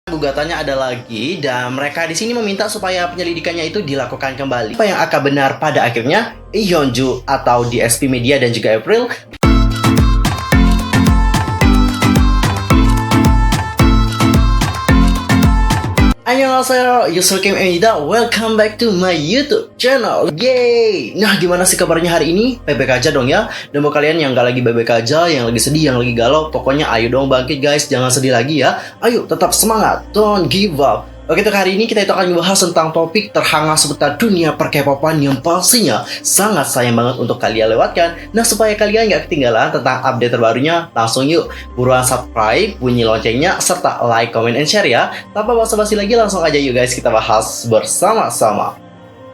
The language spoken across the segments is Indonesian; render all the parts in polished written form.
Gugatannya ada lagi dan mereka di sini meminta supaya penyelidikannya itu dilakukan kembali. Apa yang akan benar pada akhirnya? Lee Hyun-joo atau DSP Media dan juga April. Annyeonghaseyo, Yusuf Kim Emida, welcome back to my YouTube channel. Yay! Nah, gimana sih kabarnya hari ini? Bebek aja dong ya. Dan buat kalian yang gak lagi bebek aja, yang lagi sedih, yang lagi galau, pokoknya ayo dong bangkit guys, jangan sedih lagi ya. Ayo tetap semangat, don't give up. Oke, untuk hari ini kita itu akan membahas tentang topik terhangat seputar dunia per-K-popan yang pastinya sangat sayang banget untuk kalian lewatkan. Nah, supaya kalian gak ketinggalan tentang update terbarunya, langsung yuk buruan subscribe, bunyi loncengnya, serta like, comment, and share ya. Tanpa basa-basi lagi, langsung aja yuk guys kita bahas bersama-sama.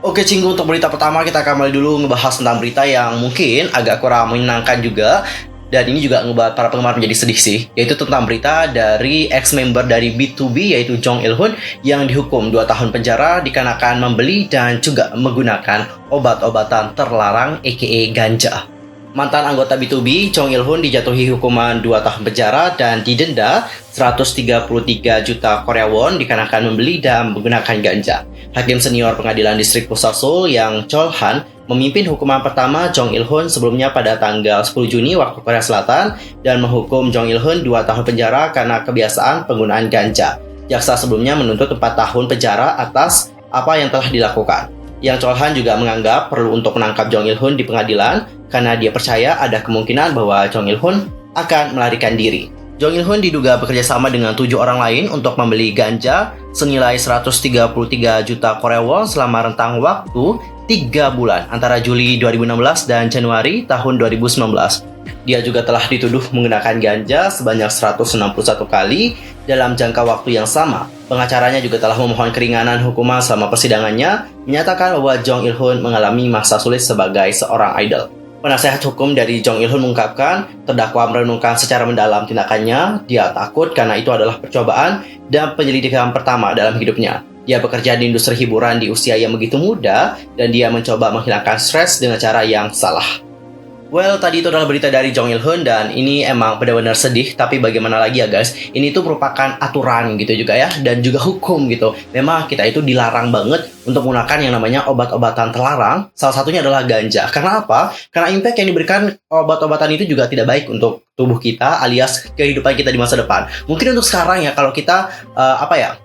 Oke Cinggu, untuk berita pertama kita akan mulai dulu ngebahas tentang berita yang mungkin agak kurang menyenangkan juga. Dan ini juga ngebuat para penggemar menjadi sedih sih, yaitu tentang berita dari ex-member dari BTOB yaitu Jong Il-hoon yang dihukum 2 tahun penjara dikarenakan membeli dan juga menggunakan obat-obatan terlarang aka ganja. Mantan anggota BTOB, Jong Il-hoon dijatuhi hukuman 2 tahun penjara dan didenda 133 juta Korea won dikarenakan membeli dan menggunakan ganja. Hakim senior pengadilan distrik pusat Seoul yang Chol Han memimpin hukuman pertama Jong Il-hoon sebelumnya pada tanggal 10 Juni waktu Korea Selatan dan menghukum Jong Il-hoon 2 tahun penjara karena kebiasaan penggunaan ganja. Jaksa sebelumnya menuntut 4 tahun penjara atas apa yang telah dilakukan. Yang Chol Han juga menganggap perlu untuk menangkap Jong Il-hoon di pengadilan karena dia percaya ada kemungkinan bahwa Jong Il-hoon akan melarikan diri. Jong Il-hoon diduga bekerja sama dengan 7 orang lain untuk membeli ganja senilai 133 juta Korea won selama rentang waktu 3 bulan antara Juli 2016 dan Januari tahun 2019. Dia juga telah dituduh menggunakan ganja sebanyak 161 kali dalam jangka waktu yang sama. Pengacaranya juga telah memohon keringanan hukuman selama persidangannya, menyatakan bahwa Jong Il-hoon mengalami masa sulit sebagai seorang idol. Penasehat hukum dari Jong Il-hoon mengungkapkan, terdakwa merenungkan secara mendalam tindakannya. Dia takut karena itu adalah percobaan dan penyelidikan pertama dalam hidupnya. Dia bekerja di industri hiburan di usia yang begitu muda dan dia mencoba menghilangkan stres dengan cara yang salah. Well, tadi itu adalah berita dari Jong Il-hoon dan ini emang benar-benar sedih, tapi bagaimana lagi ya guys, ini tuh merupakan aturan gitu juga ya, dan juga hukum gitu. Memang kita itu dilarang banget untuk menggunakan yang namanya obat-obatan terlarang, salah satunya adalah ganja. Karena apa? Karena impact yang diberikan obat-obatan itu juga tidak baik untuk tubuh kita alias kehidupan kita di masa depan. Mungkin untuk sekarang ya, kalau kita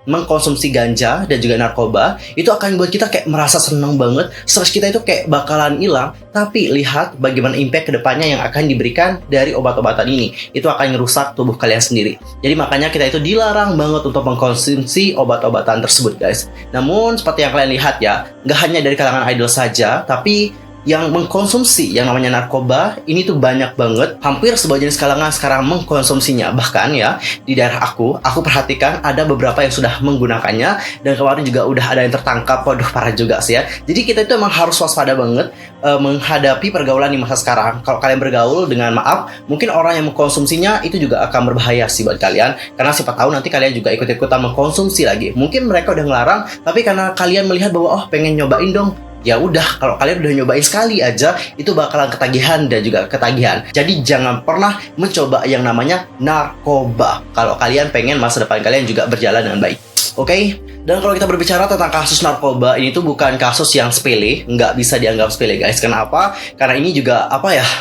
mengkonsumsi ganja dan juga narkoba, itu akan membuat kita kayak merasa senang banget, stres kita itu kayak bakalan hilang. Tapi lihat bagaimana impact kedepannya yang akan diberikan dari obat-obatan ini, itu akan merusak tubuh kalian sendiri. Jadi makanya kita itu dilarang banget untuk mengkonsumsi obat-obatan tersebut guys. Namun seperti yang kalian lihat ya, nggak hanya dari kalangan idol saja, tapi yang mengkonsumsi yang namanya narkoba ini tuh banyak banget. Hampir sebagian jenis kalangan sekarang mengkonsumsinya. Bahkan ya, di daerah aku perhatikan ada beberapa yang sudah menggunakannya. Dan kemarin juga udah ada yang tertangkap. Waduh, parah juga sih ya. Jadi kita itu emang harus waspada banget menghadapi pergaulan di masa sekarang. Kalau kalian bergaul dengan maaf, mungkin orang yang mengkonsumsinya itu juga akan berbahaya sih buat kalian. Karena siapa tahu nanti kalian juga ikut-ikutan mengkonsumsi lagi. Mungkin mereka udah ngelarang, tapi karena kalian melihat bahwa pengen nyobain dong, ya udah, kalau kalian udah nyobain sekali aja, itu bakalan ketagihan dan juga ketagihan. Jadi jangan pernah mencoba yang namanya narkoba kalau kalian pengen masa depan kalian juga berjalan dengan baik. Oke? Dan kalau kita berbicara tentang kasus narkoba, ini tuh bukan kasus yang sepele, nggak bisa dianggap sepele guys. Kenapa? Karena ini juga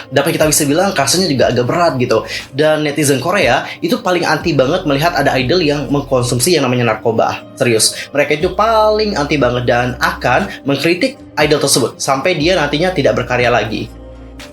dapat kita bisa bilang kasusnya juga agak berat gitu. Dan netizen Korea itu paling anti banget melihat ada idol yang mengkonsumsi yang namanya narkoba. Serius, mereka itu paling anti banget dan akan mengkritik idol tersebut sampai dia nantinya tidak berkarya lagi.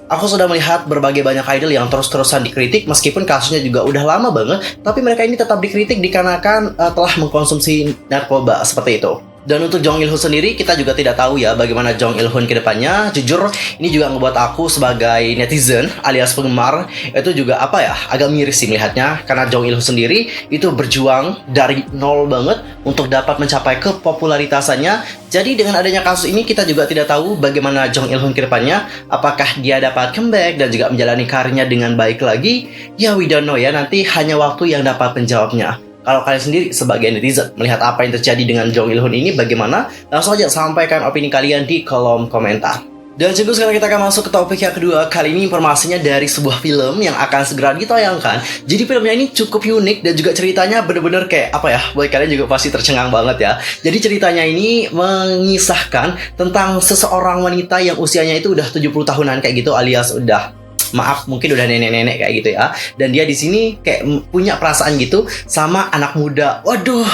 Aku sudah melihat berbagai banyak idol yang terus-terusan dikritik meskipun kasusnya juga udah lama banget, tapi mereka ini tetap dikritik dikarenakan telah mengkonsumsi narkoba seperti itu. Dan untuk Jong Il-hoon sendiri, kita juga tidak tahu ya bagaimana Jong Il-hoon ke depannya. Jujur, ini juga ngebuat aku sebagai netizen alias penggemar itu juga agak miris sih melihatnya. Karena Jong Il-hoon sendiri itu berjuang dari nol banget untuk dapat mencapai kepopularitasannya. Jadi dengan adanya kasus ini, kita juga tidak tahu bagaimana Jong Il-hoon ke depannya. Apakah dia dapat comeback dan juga menjalani karirnya dengan baik lagi? Ya, we don't know ya, nanti hanya waktu yang dapat menjawabnya. Kalau kalian sendiri sebagai netizen melihat apa yang terjadi dengan Jong Il-hoon ini bagaimana? Langsung aja sampaikan opini kalian di kolom komentar. Dan cukup sekarang kita akan masuk ke topik yang kedua. Kali ini informasinya dari sebuah film yang akan segera ditayangkan. Jadi filmnya ini cukup unik dan juga ceritanya bener-bener kayak apa ya, buat kalian juga pasti tercengang banget ya. Jadi ceritanya ini mengisahkan tentang seseorang wanita yang usianya itu udah 70 tahunan kayak gitu, alias udah, maaf, mungkin udah nenek-nenek kayak gitu ya. Dan dia di sini kayak punya perasaan gitu sama anak muda. Waduh,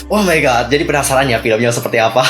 oh my god, jadi penasaran ya filmnya seperti apa.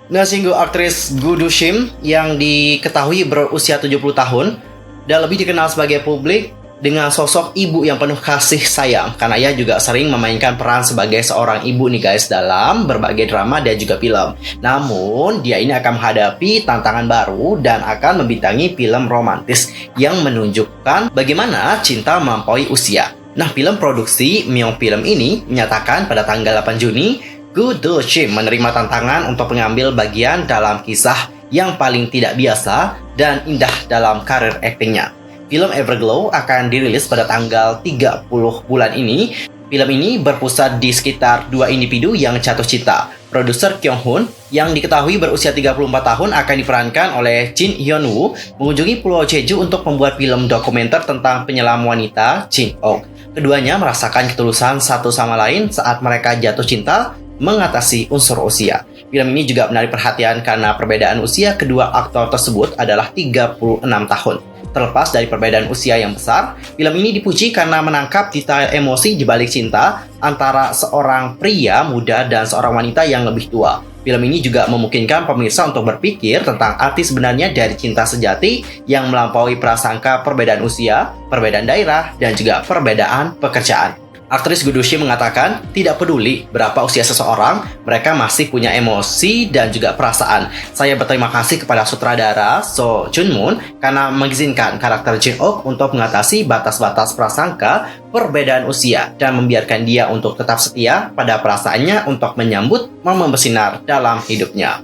Nah, single aktris Gu Dushim yang diketahui berusia 70 tahun dan lebih dikenal sebagai publik dengan sosok ibu yang penuh kasih sayang, karena ia juga sering memainkan peran sebagai seorang ibu nih guys dalam berbagai drama dan juga film. Namun dia ini akan menghadapi tantangan baru dan akan membintangi film romantis yang menunjukkan bagaimana cinta melampaui usia. Nah, film produksi Myeong Film ini menyatakan pada tanggal 8 Juni Gu Dushim menerima tantangan untuk mengambil bagian dalam kisah yang paling tidak biasa dan indah dalam karir aktingnya. Film Everglow akan dirilis pada tanggal 30 bulan ini. Film ini berpusat di sekitar dua individu yang jatuh cinta. Produser Kyung Hoon yang diketahui berusia 34 tahun akan diperankan oleh Jin Hyun Woo mengunjungi Pulau Jeju untuk membuat film dokumenter tentang penyelam wanita Jin Ok. Keduanya merasakan ketulusan satu sama lain saat mereka jatuh cinta mengatasi unsur usia. Film ini juga menarik perhatian karena perbedaan usia kedua aktor tersebut adalah 36 tahun. Terlepas dari perbedaan usia yang besar, film ini dipuji karena menangkap detail emosi di balik cinta antara seorang pria muda dan seorang wanita yang lebih tua. Film ini juga memungkinkan pemirsa untuk berpikir tentang arti sebenarnya dari cinta sejati yang melampaui prasangka perbedaan usia, perbedaan daerah, dan juga perbedaan pekerjaan. Aktris Gu Dushim mengatakan, tidak peduli berapa usia seseorang, mereka masih punya emosi dan juga perasaan. Saya berterima kasih kepada sutradara So Jun Moon karena mengizinkan karakter Jin Ok untuk mengatasi batas-batas prasangka perbedaan usia dan membiarkan dia untuk tetap setia pada perasaannya untuk menyambut momen bersinar dalam hidupnya.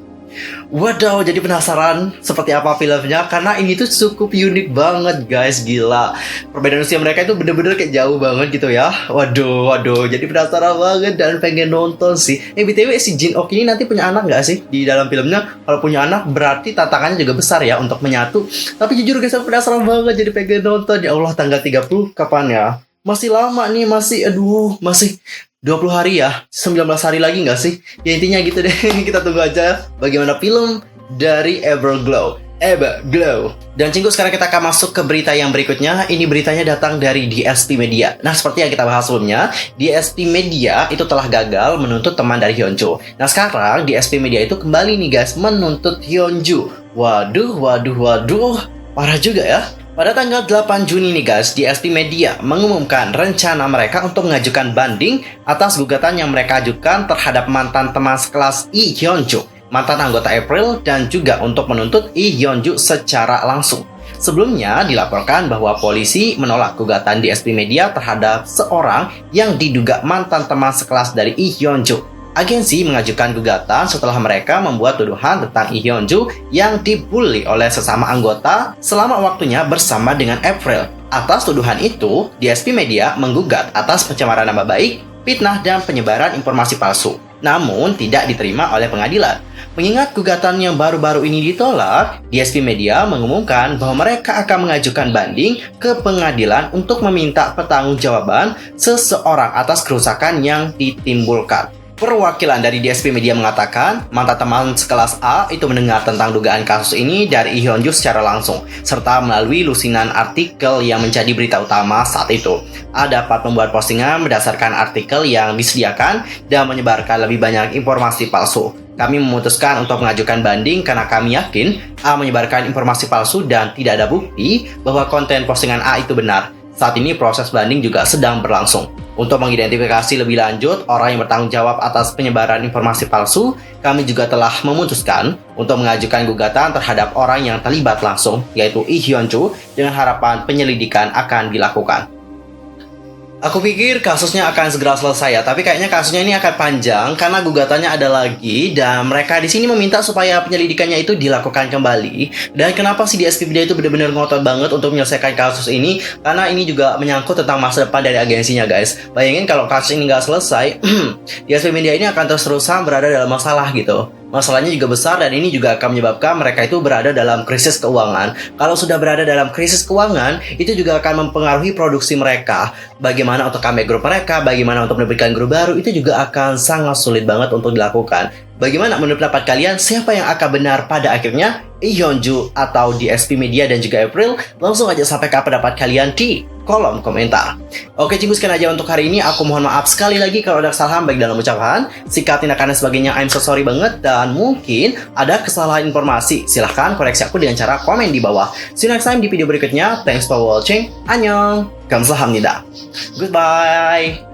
Waduh, jadi penasaran seperti apa filmnya karena ini tuh cukup unik banget guys, gila. Perbedaan usia mereka itu bener-bener kayak jauh banget gitu ya. Waduh, jadi penasaran banget dan pengen nonton sih. BTW si Jin Ok ini nanti punya anak nggak sih di dalam filmnya? Kalau punya anak berarti tantangannya juga besar ya untuk menyatu. Tapi jujur guys, aku penasaran banget jadi pengen nonton. Ya Allah, tanggal 30 kapan ya? Masih lama nih, masih 20 hari ya, 19 hari lagi nggak sih? Ya intinya gitu deh, kita tunggu aja bagaimana film dari Everglow. Dan cinggu, sekarang kita akan masuk ke berita yang berikutnya. Ini beritanya datang dari DSP Media. Nah, seperti yang kita bahas sebelumnya, DSP Media itu telah gagal menuntut teman dari Hyunju. Nah, sekarang DSP Media itu kembali nih guys, menuntut Hyunju. Waduh, parah juga ya. Pada tanggal 8 Juni nih guys, DSP Media mengumumkan rencana mereka untuk mengajukan banding atas gugatan yang mereka ajukan terhadap mantan teman sekelas Lee Hyunju, mantan anggota April, dan juga untuk menuntut Lee Hyunju secara langsung. Sebelumnya dilaporkan bahwa polisi menolak gugatan DSP Media terhadap seorang yang diduga mantan teman sekelas dari Lee Hyunju. Agensi mengajukan gugatan setelah mereka membuat tuduhan tentang Lee Hyunju yang dibully oleh sesama anggota selama waktunya bersama dengan April. Atas tuduhan itu, DSP Media menggugat atas pencemaran nama baik, fitnah, dan penyebaran informasi palsu. Namun tidak diterima oleh pengadilan. Mengingat gugatan yang baru-baru ini ditolak, DSP Media mengumumkan bahwa mereka akan mengajukan banding ke pengadilan untuk meminta pertanggungjawaban seseorang atas kerusakan yang ditimbulkan. Perwakilan dari DSP Media mengatakan, mantan teman sekelas A itu mendengar tentang dugaan kasus ini dari Lee Hyunju secara langsung, serta melalui lusinan artikel yang menjadi berita utama saat itu. A dapat membuat postingan berdasarkan artikel yang disediakan dan menyebarkan lebih banyak informasi palsu. Kami memutuskan untuk mengajukan banding karena kami yakin A menyebarkan informasi palsu dan tidak ada bukti bahwa konten postingan A itu benar. Saat ini proses banding juga sedang berlangsung. Untuk mengidentifikasi lebih lanjut orang yang bertanggung jawab atas penyebaran informasi palsu, kami juga telah memutuskan untuk mengajukan gugatan terhadap orang yang terlibat langsung, yaitu Lee Hyunju, dengan harapan penyelidikan akan dilakukan. Aku pikir kasusnya akan segera selesai ya, tapi kayaknya kasusnya ini akan panjang karena gugatannya ada lagi dan mereka di sini meminta supaya penyelidikannya itu dilakukan kembali. Dan kenapa si DSP Media itu benar-benar ngotot banget untuk menyelesaikan kasus ini? Karena ini juga menyangkut tentang masa depan dari agensinya guys. Bayangin kalau kasus ini nggak selesai, DSP Media ini akan terus-terusan berada dalam masalah gitu. masalahnya juga besar dan ini juga akan menyebabkan mereka itu berada dalam krisis keuangan. Kalau sudah berada dalam krisis keuangan, itu juga akan mempengaruhi produksi mereka. Bagaimana untuk comeback grup mereka, bagaimana untuk menerbitkan grup baru, itu juga akan sangat sulit banget untuk dilakukan. Bagaimana menurut pendapat kalian, siapa yang akan benar pada akhirnya? Hyunju atau DSP Media dan juga April? Langsung aja sampaikan pendapat kalian di kolom komentar. Oke, cinggu sekian aja untuk hari ini. Aku mohon maaf sekali lagi kalau ada kesalahan baik dalam ucapan, sikap, tindakan, dan sebagainya. I'm so sorry banget. Dan mungkin ada kesalahan informasi, silahkan koreksi aku dengan cara komen di bawah. See you next time di video berikutnya. Thanks for watching. Annyeong. Kamsahamnida. Goodbye.